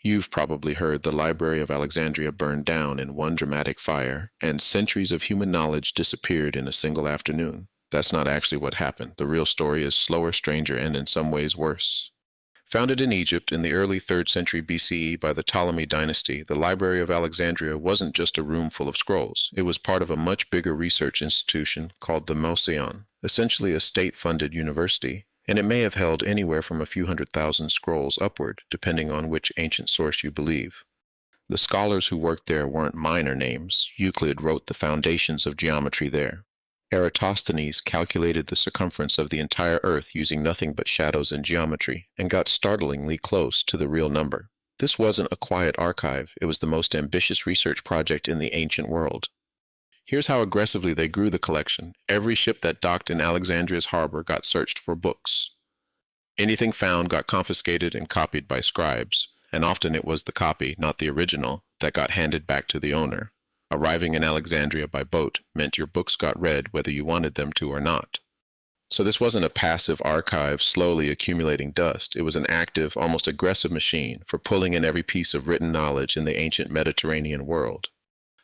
You've probably heard the Library of Alexandria burned down in one dramatic fire, and centuries of human knowledge disappeared in a single afternoon. That's not actually what happened. The real story is slower, stranger, and in some ways worse. Founded in Egypt in the early 3rd century BCE by the Ptolemy dynasty, the Library of Alexandria wasn't just a room full of scrolls. It was part of a much bigger research institution called the Mouseion, essentially a state-funded university, and it may have held anywhere from a few 100,000 scrolls upward, depending on which ancient source you believe. The scholars who worked there weren't minor names. Euclid wrote the foundations of geometry there. Eratosthenes calculated the circumference of the entire Earth using nothing but shadows and geometry, and got startlingly close to the real number. This wasn't a quiet archive, it was the most ambitious research project in the ancient world. Here's how aggressively they grew the collection. Every ship that docked in Alexandria's harbor got searched for books. Anything found got confiscated and copied by scribes, and often it was the copy, not the original, that got handed back to the owner. Arriving in Alexandria by boat meant your books got read whether you wanted them to or not. So this wasn't a passive archive slowly accumulating dust. It was an active, almost aggressive machine for pulling in every piece of written knowledge in the ancient Mediterranean world.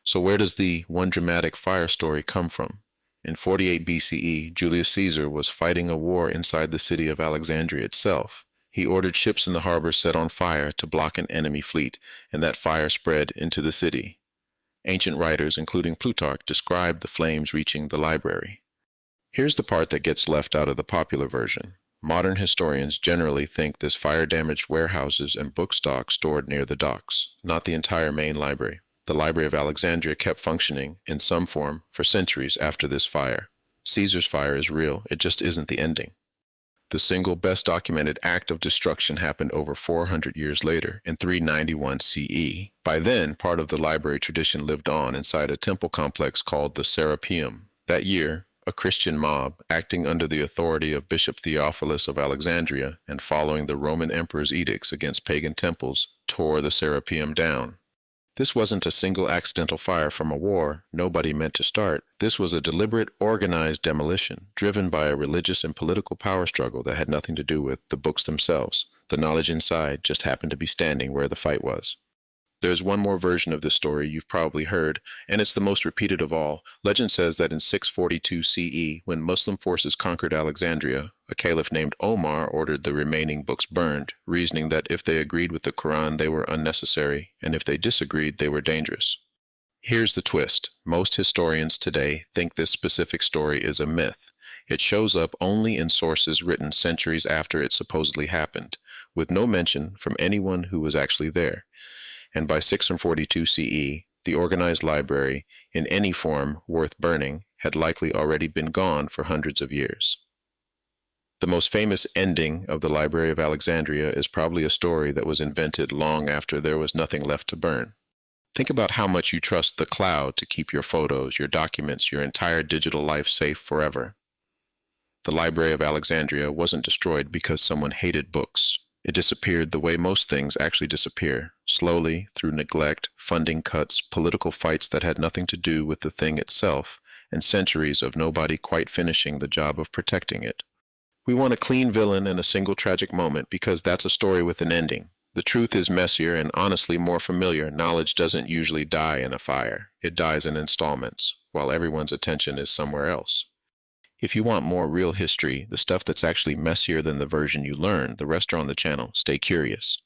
So where does the one dramatic fire story come from? In 48 BCE, Julius Caesar was fighting a war inside the city of Alexandria itself. He ordered ships in the harbor set on fire to block an enemy fleet, and that fire spread into the city. Ancient writers, including Plutarch, described the flames reaching the library. Here's the part that gets left out of the popular version. Modern historians generally think this fire-damaged warehouses and book stock stored near the docks, not the entire main library. The Library of Alexandria kept functioning, in some form, for centuries after this fire. Caesar's fire is real, it just isn't the ending. The single best documented act of destruction happened over 400 years later, in 391 CE. By then, part of the library tradition lived on inside a temple complex called the Serapeum. That year, a Christian mob, acting under the authority of Bishop Theophilus of Alexandria and following the Roman emperor's edicts against pagan temples, tore the Serapeum down. This wasn't a single accidental fire from a war nobody meant to start. This was a deliberate, organized demolition, driven by a religious and political power struggle that had nothing to do with the books themselves. The knowledge inside just happened to be standing where the fight was. There's one more version of this story you've probably heard, and it's the most repeated of all. Legend says that in 642 CE, when Muslim forces conquered Alexandria, a caliph named Omar ordered the remaining books burned, reasoning that if they agreed with the Quran, they were unnecessary, and if they disagreed, they were dangerous. Here's the twist. Most historians today think this specific story is a myth. It shows up only in sources written centuries after it supposedly happened, with no mention from anyone who was actually there. And by 642 CE, the organized library, in any form worth burning, had likely already been gone for hundreds of years. The most famous ending of the Library of Alexandria is probably a story that was invented long after there was nothing left to burn. Think about how much you trust the cloud to keep your photos, your documents, your entire digital life safe forever. The Library of Alexandria wasn't destroyed because someone hated books. It disappeared the way most things actually disappear, slowly, through neglect, funding cuts, political fights that had nothing to do with the thing itself, and centuries of nobody quite finishing the job of protecting it. We want a clean villain and a single tragic moment because that's a story with an ending. The truth is messier and honestly more familiar. Knowledge doesn't usually die in a fire. It dies in installments, while everyone's attention is somewhere else. If you want more real history, the stuff that's actually messier than the version you learn, the rest are on the channel. Stay curious.